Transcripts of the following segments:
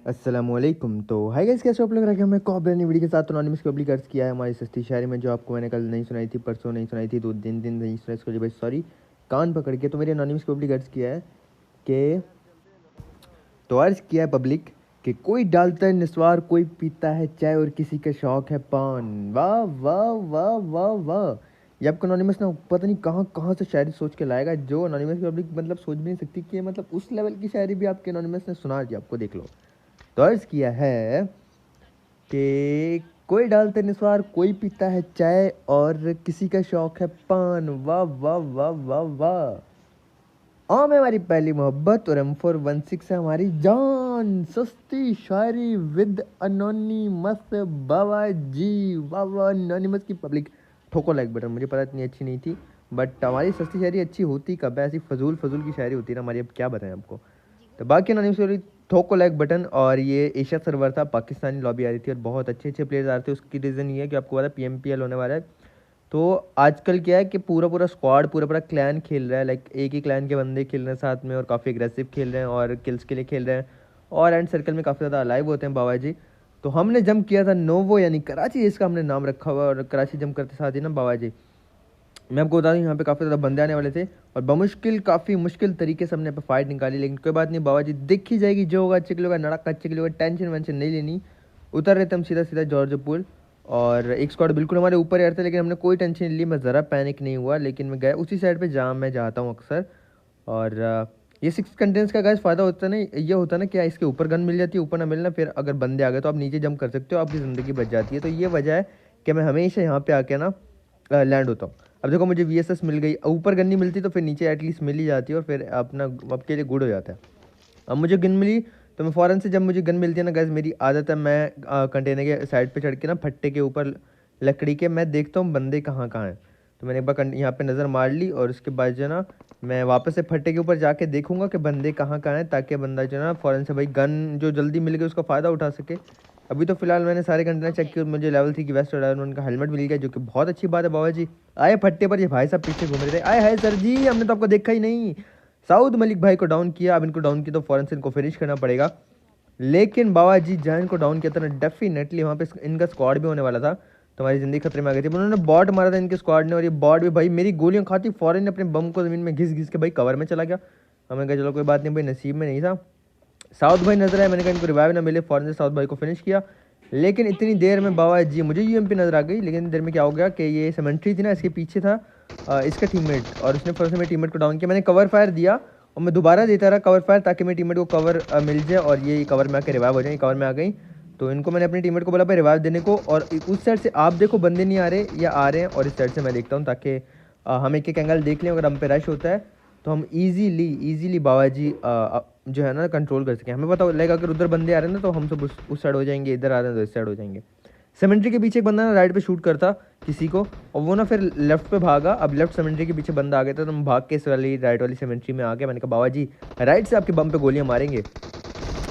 अस्सलामुअलैकुम। तो hi guys, कैसे हो आप लोग? रखे मैं कॉब्रनी वीडियो के साथ एनोनिमस को पब्लिक अर्ज किया है हमारी सस्ती शायरी में, जो आपको मैंने कल नहीं सुनाई थी, परसों नहीं सुनाई थी, 2 दिन नहीं सुनाई, इसको भाई सॉरी, कान पकड़ के। तो मेरे एनोनिमस को पब्लिक अर्ज किया है कि तो अर्ज किया है पब्लिक कि कोई डालता है निस्वार, कोई पीता है चाय और किसी का शौक है पान। वाह वाह वाह वाह वाह। ये आपको एनोनिमस ना पता नहीं कहाँ कहाँ से शायरी सोच के लाएगा, जो एनोनिमस की पब्लिक मतलब सोच भी नहीं सकती कि मतलब उस लेवल की शायरी भी आपके एनोनिमस ने सुना दी आपको। देख लो, तो अर्ज किया है कि कोई डालते निस्वार, कोई पीता है चाय और किसी का शौक है पान। वाह वाह वाह वाह वाह। आम है हमारी पहली मोहब्बत और M416 है हमारी जान। सस्ती शायरी विद अनोनीमस बाबा जी। वाह वाह। अनोनीमस की पब्लिक ठोको लाइक बटन। मुझे पता इतनी अच्छी नहीं थी, बट हमारी सस्ती शायरी अच्छी होती कब है? ऐसी फजूल फजूल की शायरी होती है ना हमारी। अब क्या बताएं आपको। तो बाकी अनोनिमस की ठोको लाइक बटन। और ये एशिया सर्वर था, पाकिस्तानी लॉबी आ रही थी और बहुत अच्छे अच्छे प्लेयर्स आ रहे थे। उसकी रीज़न ये है कि आपको पता है PMPL होने वाला है। तो आजकल क्या है कि पूरा पूरा स्क्वाड, पूरा पूरा क्लैन खेल रहा है। लाइक एक ही क्लैन के बंदे खेल रहे हैं साथ में और काफ़ी एग्रेसिव खेल रहे हैं और किल्स के लिए खेल रहे हैं और एंड सर्कल में काफ़ी ज़्यादा अलाइव होते हैं बाबा जी। तो हमने जंप किया था नोवो, यानी कराची, इसका हमने नाम रखा हुआ। और कराची जंप करते साथ ही ना बाबा जी, मैं आपको बता दूँ यहाँ पे काफ़ी ज़्यादा बंदे आने वाले थे और बमुश्किल काफ़ी मुश्किल तरीके से हमने पे फाइट निकाली। लेकिन कोई बात नहीं बाबा जी, देखी जाएगी, जो होगा अच्छे के लिए होगा, नड़क अच्छे के लिए होगा, टेंशन वेंशन नहीं लेनी। उतर रहे थे हम सीधा सीधा जॉर्ज पुल और एक स्क्वाड बिल्कुल हमारे ऊपर यार था, लेकिन हमने कोई टेंशन नहीं ली। मैं ज़रा पैनिक नहीं हुआ, लेकिन मैं गया उसी साइड पे जहाँ मैं जाता हूँ अक्सर। और ये 6 कंटेंट्स का गैस फ़ायदा होता नहीं, ये होता ना क्या, इसके ऊपर गन मिल जाती है, ऊपर ना मिलना, फिर अगर बंदे आ गए तो आप नीचे जंप कर सकते हो, आपकी ज़िंदगी बच जाती है। तो ये वजह है कि मैं हमेशा यहाँ पे आके ना लैंड होता हूँ। अब देखो मुझे VSS मिल गई, ऊपर गन नहीं मिलती तो फिर नीचे एटलीस्ट मिल ही जाती है और फिर अपना आपके लिए गुड हो जाता है। अब मुझे गन मिली तो मैं फ़ौरन से, जब मुझे गन मिलती है ना गैस, मेरी आदत है मैं कंटेनर के साइड पे चढ़ के ना फट्टे के ऊपर लकड़ी के मैं देखता हूँ बंदे कहाँ कहाँ हैं। तो मैंने एक बार यहाँ पे नज़र मार ली और उसके बाद जो है ना मैं वापस से फट्टे के ऊपर जाके देखूंगा कि बंदे कहाँ कहाँ हैं, ताकि बंदा जो है ना फ़ौरन से भाई गन जो जल्दी मिल गई उसका फ़ायदा उठा सके। अभी तो फिलहाल मैंने सारे कंटेनर चेक किए, मुझे लेवल 3 की वेस्ट और उनका हेलमेट मिल गया, जो कि बहुत अच्छी बात है। बाबा जी आए फट्टे पर, ये भाई साहब पीछे घूम रहे थे। आए हाय सर जी, हमने तो आपको देखा ही नहीं। साउद मलिक भाई को डाउन किया। अब इनको डाउन किया तो फौरन से इनको फिनिश करना पड़ेगा। लेकिन बाबा जी जहाँ इनको डाउन किया था ना, डेफिनेटली वहाँ पे इनका स्क्वाड भी होने वाला था, तो हमारी ज़िंदगी खतरे में आ गई थी। उन्होंने बॉट मारा था इनके स्क्वाड ने और ये बॉट भी भाई मेरी गोलियां खाती फौरन अपने बम को ज़मीन में घिस घिस के भाई कवर में चला गया। हमने कहा चलो कोई बात नहीं भाई, नसीब में नहीं था। साउथ भाई नजर आए, मैंने कहा इनको रिवाइव ना मिले, फौरन से साउथ भाई को फिनिश किया। लेकिन इतनी देर में बाबा जी मुझे UMP नजर आ गई। लेकिन देर में क्या हो गया कि ये सेमेंट्री थी ना, इसके पीछे था इसका टीममेट और उसने फौरन से मेरे टीममेट को डाउन किया। मैंने कवर फायर दिया और मैं दोबारा देता रहा कवर फायर, ताकि मेरे टीममेट को कवर मिल जाए और ये कवर में आके रिवाइव हो जाए। कवर में आ गई तो इनको मैंने अपने टीममेट को बोला भाई रिवाइव देने को, और उस साइड से आप देखो बंदे नहीं आ रहे या आ रहे हैं, और इस साइड से मैं देखता हूँ, ताकि हम एक एक एंगल देख लें। अगर हम पे रश होता है तो हम इजीली बाबा जी जो है ना कंट्रोल कर सकें। हमें पता लगेगा अगर उधर बंदे आ रहे हैं ना तो हम सब उस साइड हो जाएंगे, इधर आ रहे हैं तो इस साइड हो जाएंगे। सेमेंट्री के पीछे एक बंदा ना राइट पे शूट करता किसी को, और वो ना फिर लेफ्ट पे भागा। अब लेफ्ट सेमेंट्री के पीछे बंदा आ गया था, तो हम भाग के इस वाली राइट वाली सेमेंट्री में आ गया। मैंने कहा बाबा जी राइट से आपके बम पे गोलियां मारेंगे।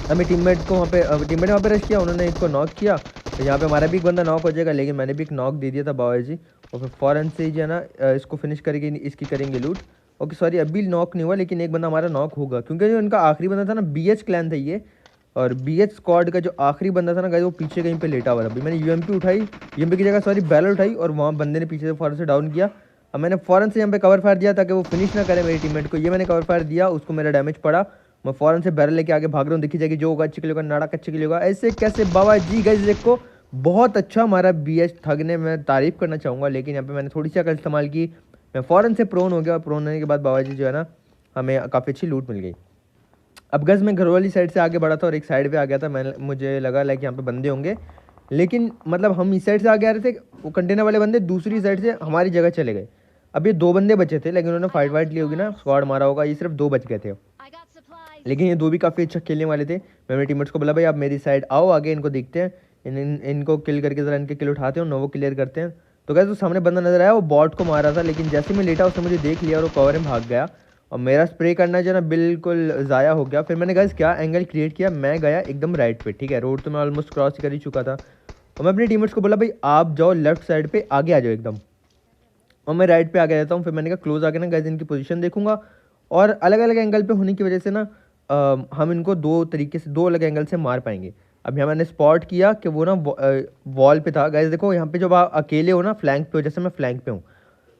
हमें टीममेट को वहाँ पे टीममेट ने वहाँ पे रश किया, उन्होंने इसको नॉक किया। तो यहाँ पे हमारा भी एक बंदा नॉक हो जाएगा, लेकिन मैंने भी एक नॉक दे दिया था बाबा जी। और फिर फ़ौरन से ही जो है ना इसको फिनिश करके इसकी करेंगे लूट। ओके सॉरी, अभी नॉक नहीं हुआ, लेकिन एक बंदा हमारा नॉक होगा, क्योंकि जो इनका आखिरी बंदा था ना, BH क्लैन था ये, और BH स्क्वाड का जो आखिरी बंदा था ना गाइस, वो पीछे कहीं पे लेटा हुआ था। अभी मैंने UMP उठाई, UMP की जगह सॉरी बैरल उठाई, और वहाँ बंदे ने पीछे से फ़ौरन से डाउन किया। अब मैंने फ़ौरन से यहाँ पे कवर फायर दिया ताकि वो फिनिश ना करे मेरे टीममेट को। ये मैंने कवर फायर दिया, उसको मेरा डैमेज पड़ा। मैं फ़ौरन से बैरल लेके आगे भाग रहा हूँ। देखी जाएगी, जो होगा अच्छे के लिए होगा, नाड़ा अच्छे के लिए होगा। ऐसे कैसे बाबा जी गाइस देखो, बहुत अच्छा हमारा BH ठग ने, मैं तारीफ़ करना चाहूँगा। लेकिन यहाँ पे मैंने थोड़ी सी अकल इस्तेमाल की, मैं फ़ौरन से प्रोन हो गया, और प्रोन होने के बाद बाबा जी जो है ना हमें काफ़ी अच्छी लूट मिल गई। अब गज़ मैं घर वाली साइड से आगे बढ़ा था और एक साइड पे आ गया था, मुझे लगा लाइक यहाँ पे बंदे होंगे, लेकिन मतलब हम इस साइड से आगे आ रहे थे, वो कंटेनर वाले बंदे दूसरी साइड से हमारी जगह चले गए। अब ये 2 बंदे बचे थे, लेकिन उन्होंने फाइट वाइट ली होगी ना, स्क्वाड मारा होगा, ये सिर्फ 2 बच गए थे। लेकिन ये 2 भी काफ़ी अच्छा खेलने वाले थे। मैं मेरे टीममेट्स को बोला भाई आप मेरी साइड आओ आगे, इनको देखते हैं, इनको किल करके ज़रा इनके किल उठाते हैं और नोवो क्लियर करते हैं। तो क्या तो सामने बंदा नजर आया, वो बॉट को मारा था, लेकिन जैसे मैं लेटा उसने मुझे देख लिया और वो कवर में भाग गया, और मेरा स्प्रे करना जो है ना बिल्कुल ज़ाया हो गया। फिर मैंने गाइस क्या एंगल क्रिएट किया, मैं गया एकदम राइट पे, ठीक है, रोड तो मैं ऑलमोस्ट क्रॉस कर ही चुका था। और मैं अपने टीममेट्स को बोला भाई आप जाओ लेफ्ट साइड पे, आगे आ जाओ एकदम, और मैं राइट पे आ गया रहता हूँ। फिर मैंने कहा क्लोज आके ना गाइस इनकी पोजीशन देखूंगा, और अलग अलग एंगल पे होने की वजह से ना हम इनको दो तरीके से, दो अलग एंगल से मार पाएंगे। अब यहाँ मैंने स्पॉट किया कि वो ना वॉल पे था। गाइस देखो यहाँ पे जब आप अकेले हो ना, फ्लैंक पे हो, जैसे मैं फ्लैंक पे हूँ,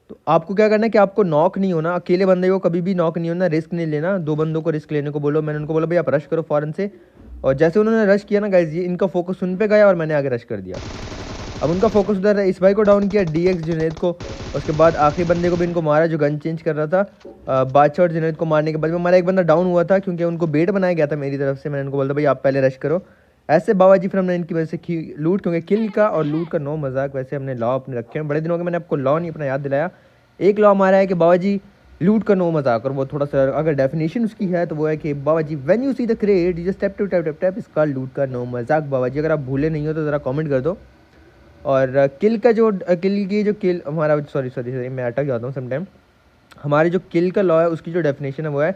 तो आपको क्या करना है कि आपको नॉक नहीं होना, अकेले बंदे को कभी भी नॉक नहीं होना, रिस्क नहीं लेना। दो बंदों को रिस्क लेने को बोलो। मैंने उनको बोला भाई आप रश करो फौरन से, और जैसे उन्होंने रश किया ना गाइस, ये इनका फोकस उन पे गया और मैंने आगे रश कर दिया। अब उनका फोकस उधर है, इस भाई को डाउन किया, DX जुनैद को। उसके बाद आखिरी बंदे को भी इनको मारा जो गन चेंज कर रहा था। बादशाह और जुनैद को मारने के बाद में हमारा एक बंदा डाउन हुआ था, क्योंकि उनको बेट बनाया गया था मेरी तरफ से। मैंने उनको बोला भाई आप पहले रश करो। ऐसे बाबाजी फिर हमने इनकी वजह से लूट, क्योंकि किल का और लूट का नो मजाक, वैसे हमने लॉ अपने रखे हैं। बड़े दिनों के मैंने आपको लॉ नहीं अपना याद दिलाया। एक लॉ हमारा है कि बाबाजी लूट का नो मजाक, और वो थोड़ा सा अगर डेफिनेशन उसकी है तो वो है कि Babaji when you see the crate you just tap to tap tap tap, इसका लूट का नो मजाक बाबाजी। अगर आप भूले नहीं हो तो ज़रा कमेंट कर दो। और किल का जो किल हमारा, सॉरी मैं अटक जाता हूँ समटाइम। हमारे जो किल का लॉ है उसकी जो डेफिनेशन है वो है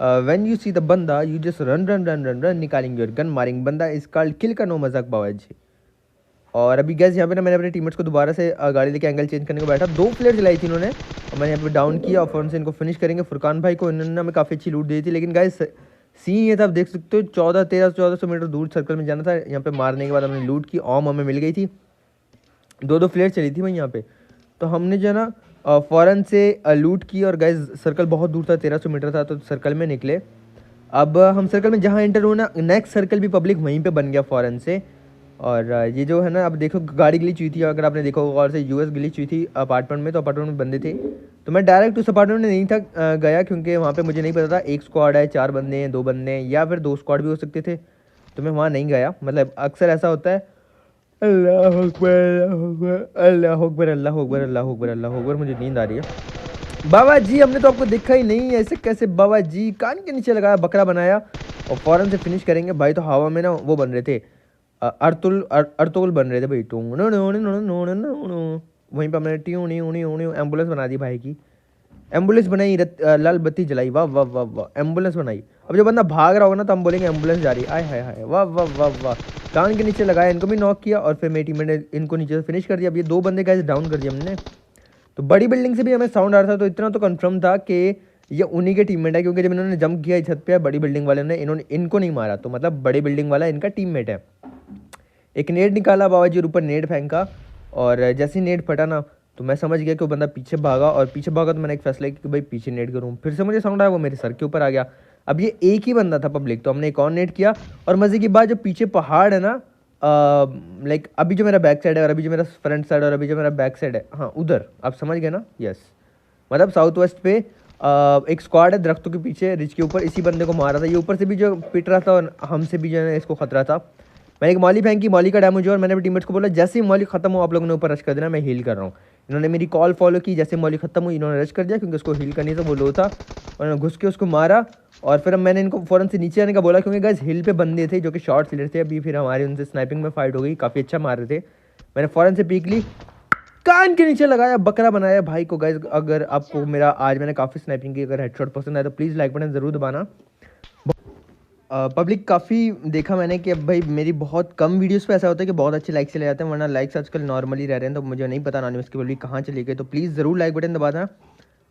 व्हेन यू सी द बंदा you just run run run run run, निकालेंगे और गन मारेंगे बंदा, इस कॉल्ड किल का नो मजाक बाबाजी। और अभी गैस यहाँ पे ना मैंने अपने टीममेट्स को दोबारा से गाड़ी लेके एंगल चेंज करने को बैठा। 2 प्लेयर चलाई थी इन्होंने, और मैंने यहाँ पे डाउन किया और फोन से इनको फिनिश करेंगे। फुरकान भाई को इन्होंने हमें काफ़ी अच्छी लूट दी थी, लेकिन गैस सीन ये था, आप देख सकते हो 1400 मीटर दूर सर्कल में जाना था। यहाँ पे मारने के बाद हमने लूट की, ऑम हमें मिल गई थी। 2 फ्लेयर चली थी भाई यहाँ पे। तो हमने जो है ना फ़ौरन से लूट की, और गाइस सर्कल बहुत दूर था, 1300 मीटर था, तो सर्कल में निकले। अब हम सर्कल में जहाँ एंटर हुए ना, नेक्स्ट सर्कल भी पब्लिक वहीं पे बन गया फ़ौरन से। और ये जो है ना, अब देखो गाड़ी ग्लिच हुई थी, अगर आपने देखा होगा, और से US ग्लिच हुई थी अपार्टमेंट में, तो अपार्टमेंट में बंदे थे। तो मैं डायरेक्ट उस अपार्टमेंट में नहीं था गया, क्योंकि वहाँ पे मुझे नहीं पता था एक स्क्वाड है, 4 बंदे हैं, 2 बंदे हैं, या फिर 2 स्क्वाड भी हो सकते थे। तो मैं वहाँ नहीं गया, मतलब अक्सर ऐसा होता है। अल्लाह अकबर अल्लाह अकबर अल्लाह अकबर अल्लाह अकबर अल्लाह अकबर। मुझे नींद आ रही है। बाबा जी हमने तो आपको देखा ही नहीं, ऐसे कैसे बाबा जी? कान के नीचे लगाया, बकरा बनाया, और फौरन से फिनिश करेंगे भाई। तो हवा में ना वो बन रहे थे, अर्तुल बन रहे थे भाई। वहीं पर हमने एम्बुलेंस बना दी भाई की। एम्बुलेंस बनाई, लाल बत्ती जलाई, वाह वाह वाह वाह, एम्बुलेंस बनाई। अब जो बंदा भाग रहा होगा ना, तो हम बोलेंगे एम्बुलेंस जा रही है। आय हाय हाय, वाह वाह वाह वाह। कान के नीचे लगाया, इनको भी नॉक किया, और फिर मेरी टीम ने इनको नीचे से फिनिश कर दिया। अब ये 2 बंदे कैसे डाउन कर दिया हमने। तो बड़ी बिल्डिंग से भी हमें साउंड आ रहा था, तो इतना तो कंफर्म था कि ये उन्हीं के टीममेट है, क्योंकि जब इन्होंने जंप किया छत पे, बड़ी बिल्डिंग वाले ने इनको नहीं मारा, तो मतलब बड़ी बिल्डिंग वाला इनका टीममेट है। एक नेट निकाला बाबा जी और ऊपर नेट फेंका, और जैसे ही नेट फटा ना, तो मैं समझ गया कि वो बंदा पीछे भागा, और पीछे भागा तो मैंने एक फैसला किया कि भाई पीछे नेट करूँ। फिर से मुझे साउंड आया, वो मेरे सर के ऊपर आ गया। अब ये एक ही बंदा था पब्लिक, तो हमने एक और नेट किया। और मज़े की बात, जो पीछे पहाड़ है ना, लाइक अभी जो मेरा बैक साइड है, और अभी जो मेरा फ्रंट साइड, और अभी जो मेरा बैक साइड है, हाँ उधर आप समझ गए ना। यस, मतलब साउथ वेस्ट पे एक स्क्वाड है दरख्तों के पीछे, रिच के ऊपर, इसी बंदे को मारा था। ये ऊपर से भी जो पिट रहा था, और हमसे भी जो है इसको खतरा था। मैंने एक मॉली फेंकी, मॉली का डैमेज हुआ, और मैंने अपने टीममेट्स को बोला जैसे ही मॉली खत्म हो आप लोगों ने ऊपर रश कर देना, मैं हील कर रहा हूँ। इन्होंने मेरी कॉल फॉलो की, जैसे मॉली खत्म हुई इन्होंने रश कर दिया, क्योंकि उसको हील करनी था, वो लो था। उन्होंने घुस के उसको मारा, और फिर मैंने इनको फ़ौरन से नीचे आने का बोला, क्योंकि गाइस हिल पे बंदे थे जो कि शॉर्ट सीलर थे। अभी फिर हमारे उनसे स्नाइपिंग में फाइट हो गई, काफ़ी अच्छा मार रहे थे। मैंने फ़ौरन से पीक ली, कान के नीचे लगाया, बकरा बनाया भाई को। गाइस अगर आपको मेरा आज मैंने काफ़ी स्नाइपिंग की, अगर हेडशॉट पसंद आया तो प्लीज़ लाइक बटन ज़रूर दबाना। पब्लिक काफ़ी देखा मैंने कि भाई मेरी बहुत कम वीडियोस पे ऐसा होता है कि बहुत अच्छे लाइक्स चले जाते हैं, वरना लाइक्स आजकल नॉर्मली रह रहे हैं। तो मुझे नहीं पता एनोनिमस की पब्लिक कहाँ चली गई, तो प्लीज़ ज़रूर लाइक बटन दबा देना।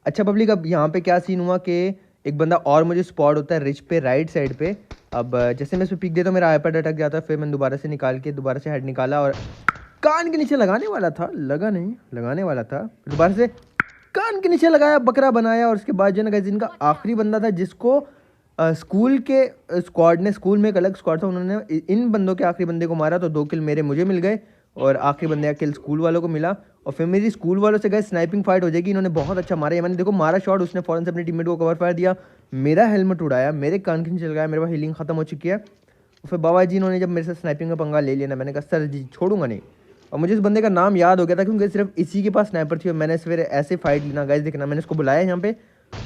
अच्छा पब्लिक, अब यहाँ पे क्या सीन हुआ कि एक बंदा और मुझे स्पॉट होता है रिच पे, राइट साइड पे। अब जैसे मैं इस पर पिक देता हूँ, मेरा आईपैड अटक जाता है, फिर मैंने दोबारा से निकाल के दोबारा से हेड निकाला, और कान के नीचे लगाने वाला था, लगा नहीं, लगाने वाला था, दोबारा से कान के नीचे लगाया, बकरा बनाया। और उसके बाद जो है ना, जिनका आखिरी बंदा था, जिसको स्कूल के स्क्वाड ने, स्कूल में एक अलग स्क्वाड था, उन्होंने इन बंदों के आखिरी बंदे को मारा, तो 2 किल मेरे मुझे मिल गए, और आखिरी बंदे का किल स्कूल वालों को मिला। और फिर मेरी स्कूल वालों से गए स्नाइपिंग फाइट हो जाएगी। इन्होंने बहुत अच्छा मारा, मैंने देखो मारा शॉट, उसने फौरन से अपने टीममेट को कवर फायर दिया, मेरा हेलमेट उड़ाया, मेरे कान के नीचे लगाया, मेरे पास हीलिंग खत्म हो चुकी है। और फिर बाबा जी इन्होंने जब मेरे से स्नाइपिंग का पंगा ले लिया ना, मैंने कहा सर जी छोड़ूंगा नहीं। और मुझे इस बंदे का नाम याद हो गया था, क्योंकि सिर्फ इसी के पास स्नाइपर थी, और मैंने फिर ऐसे फाइट लेना। गाइस देखना, मैंने इसको बुलाया यहाँ पे,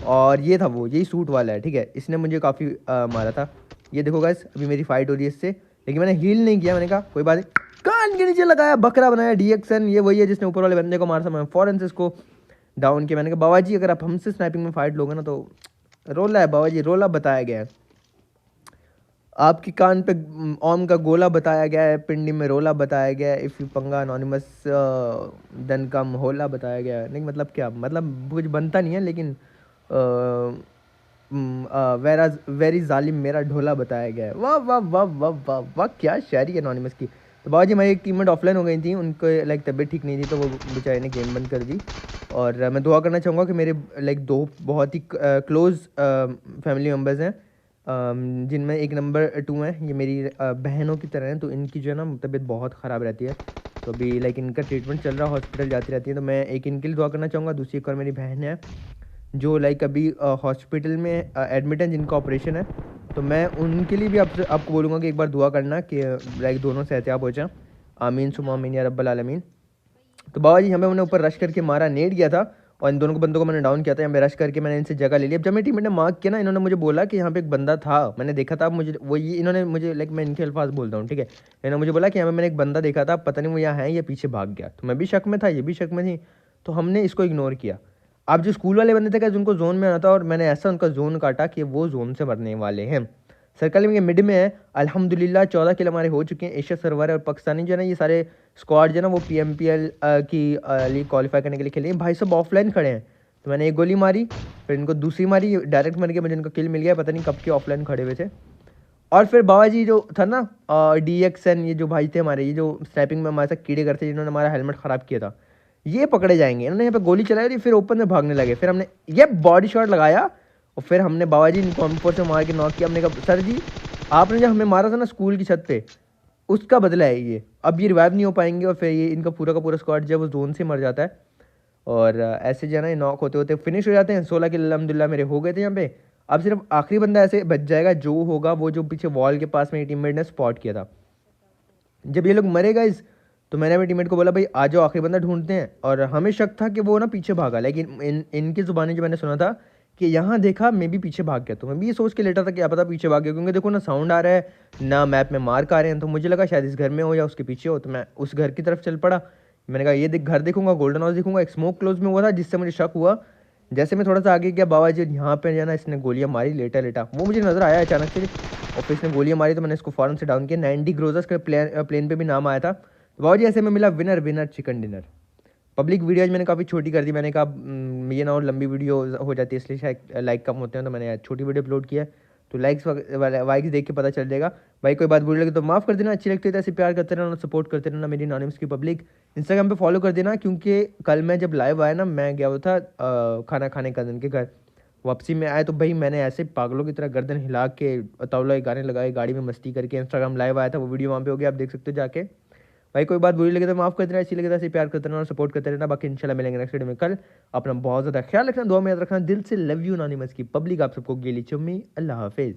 और ये था वो, यही सूट वाला है, ठीक है, इसने मुझे काफ़ी मारा था। ये देखो गाइस, अभी मेरी फाइट हो रही है इससे, लेकिन मैंने हील नहीं किया। मैंने कहा कोई बात नहीं, कान के नीचे लगाया, बकरा बनाया। DXN ये वही है जिसने ऊपर वाले बंदे को मारा था। मैं फौरन से इसको डाउन किया। मैंने कहा बाबा जी अगर आप हमसे स्नाइपिंग में फाइट लोगे ना, तो रोला है बाबा जी, रोला बताया गया है आपकी कान पे, ओम का गोला बताया गया है, पिंडी में रोला बताया गया है, इफ़ यू पंगा अनोनिमस देन कम होला बताया गया है। नहीं मतलब क्या, मतलब कुछ बनता नहीं है, लेकिन वेराज वेरी जालिम मेरा ढोला बताया गया है। वाह वाह वाह वाह वाह वाह, क्या शायरी है एनोनिमस की। तो बाबा जी हमारी एक टीममेट ऑफलाइन हो गई थी, उनको लाइक तबीयत ठीक नहीं थी, तो वो बेचारे ने गेम बंद कर दी। और मैं दुआ करना चाहूँगा कि मेरे लाइक दो बहुत ही क्लोज फैमिली मेम्बर्स हैं, जिनमें एक नंबर 2 है, ये मेरी बहनों की तरह हैं, तो इनकी जो है ना तबीयत बहुत ख़राब रहती है। तो अभी लाइक इनका ट्रीटमेंट चल रहा है, हॉस्पिटल जाती रहती है, तो मैं एक इनके लिए दुआ करना चाहूँगा। दूसरी एक और मेरी बहन है जो लाइक अभी हॉस्पिटल में एडमिट है, जिनका ऑपरेशन है, तो मैं उनके लिए भी आपको बोलूँगा कि एक बार दुआ करना कि लाइक दोनों सेहतियाब हो जाएं। आमीन सुमा आमीन या रब्बल आलमीन। तो बाबा जी हमें उन्हें ऊपर रश करके मारा, नेट गया था, और इन दोनों को बंदों को मैंने डाउन किया था, यहाँ पे रश करके मैंने इनसे जगह ले ली। अब जब मेरी टीममेट ने मार्क किया ना, इन्होंने मुझे बोला कि यहाँ पे एक बंदा था, मैंने देखा था, मुझे वो ये इन्होंने मुझे लाइक मैं इनके अल्फाज बोलता हूँ, ठीक है, इन्होंने मुझे बोला कि यहाँ पे मैंने एक बंदा देखा था, पता नहीं वो यहाँ है, ये पीछे भाग गया। तो मैं भी शक में था, ये भी शक में थी, तो हमने इसको इग्नोर किया। आप जो स्कूल वाले बंदे थे क्या, जिनको जोन में आना था, और मैंने ऐसा उनका जोन काटा कि वो जोन से मरने वाले हैं। सर्कल में मिड में है, अल्हम्दुलिल्लाह 14 किल हमारे हो चुके हैं। एशिया सर्वर और पाकिस्तानी जो है ना, ये सारे स्क्वाड जो है ना, वो PMPL की लीग क्वालिफाई करने के लिए खेले। भाई सब ऑफलाइन खड़े हैं, तो मैंने एक गोली मारी, फिर इनको दूसरी मारी, डायरेक्ट मर गया, मुझे इनका किल मिल गया, पता नहीं कब के ऑफलाइन खड़े हुए थे। और फिर बाबा जी जो था ना, DXN, ये जो भाई थे हमारे, ये जो स्नैपिंग में हमारे साथ कीड़े करते, जिन्होंने हमारा हेलमेट ख़राब किया था, ये पकड़े जाएंगे। इन्होंने यहाँ पे गोली चलाई थी, फिर ओपन में भागने लगे, फिर हमने ये बॉडी शॉट लगाया, और फिर हमने बाबा जी इनको M4 से मार के नॉक किया। हमने कहा सर जी, आपने जब हमें मारा था ना स्कूल की छत पे, उसका बदला है ये, अब ये रिवाइव नहीं हो पाएंगे, और फिर ये इनका पूरा का पूरा स्क्वाड जब वो जोन से मर जाता है, और ऐसे जो है ना ये नॉक होते होते फिनिश हो जाते हैं। 16 के अल्हम्दुलिल्लाह मेरे हो गए थे यहाँ पे। अब सिर्फ आखिरी बंदा ऐसे बच जाएगा, जो होगा वो जो पीछे वॉल के पास मेरी टीममेट ने स्पॉट किया था। जब ये लोग मरेगा इस, तो मैंने अपनी टीममेट को बोला भाई आ जाओ, आखिरी बंदा ढूंढते हैं, और हमें शक था कि वो ना पीछे भागा, लेकिन इनकी ज़ुबानी जो मैंने सुना था कि यहाँ देखा मैं भी पीछे भाग गया, तो मैं भी ये सोच के लेटा था कि क्या पता पीछे भाग गया, क्योंकि देखो ना साउंड आ रहा है ना मैप में मार्क आ रहे हैं, तो मुझे लगा शायद इस घर में हो या उसके पीछे हो, तो मैं उस घर की तरफ चल पड़ा। मैंने कहा ये घर देखूंगा, गोल्डन हाउस देखूंगा, एक स्मोक क्लोज में हुआ था, जिससे मुझे शक हुआ। जैसे मैं थोड़ा सा आगे गया, बाबा जी यहाँ पे जो है ना इसने गोलियाँ मारी, लेटा लेटा वो मुझे नजर आया अचानक से, और फिर इसने गोलियाँ मारी, तो मैंने इसको फौरन से डाउन किया। 90 ग्रोजर्स के प्लेन पे भी नाम आया था। तो बाबा जी ऐसे में मिला winner winner chicken dinner. Public videos मैंने काफ़ी छोटी कर दी, मैंने कहा ये ना और लंबी वीडियो हो जाती है, इसलिए शायद लाइक कम होते हैं, तो मैंने छोटी वीडियो अपलोड किया है, तो लाइक्स देख के पता चल जाएगा। भाई कोई बात बुरी लगे तो माफ़ कर देना, अच्छी लगती है तो ऐसे प्यार करते रहना, सपोर्ट करते रहना मेरी एनोनिमस की पब्लिक। इंस्टाग्राम पे फॉलो कर देना, क्योंकि कल मैं जब लाइव आया ना, मैं गया हुआ था खाना खाने कज़न के घर, वापसी में आया तो भाई मैंने ऐसे पागलों की तरह गर्दन हिला के तौला गाने लगाए, गाड़ी में मस्ती करके इंस्टाग्राम लाइव आया था, वो वीडियो वहाँ पे हो गया, आप देख सकते हो जाके। भाई कोई बात बुरी लगे तो माफ़ कर देना, अच्छी लगे तो ऐसे प्यार करते रहना और सपोर्ट करते रहना। बाकी इंशाल्लाह मिलेंगे नेक्स्ट वीडियो में कल। अपना बहुत ज़्यादा ख्याल रखना, दुआ में याद रखना, दिल से लव यू एनोनिमस की पब्लिक। आप सबको गेली चुम्मी, अल्लाह हाफिज़।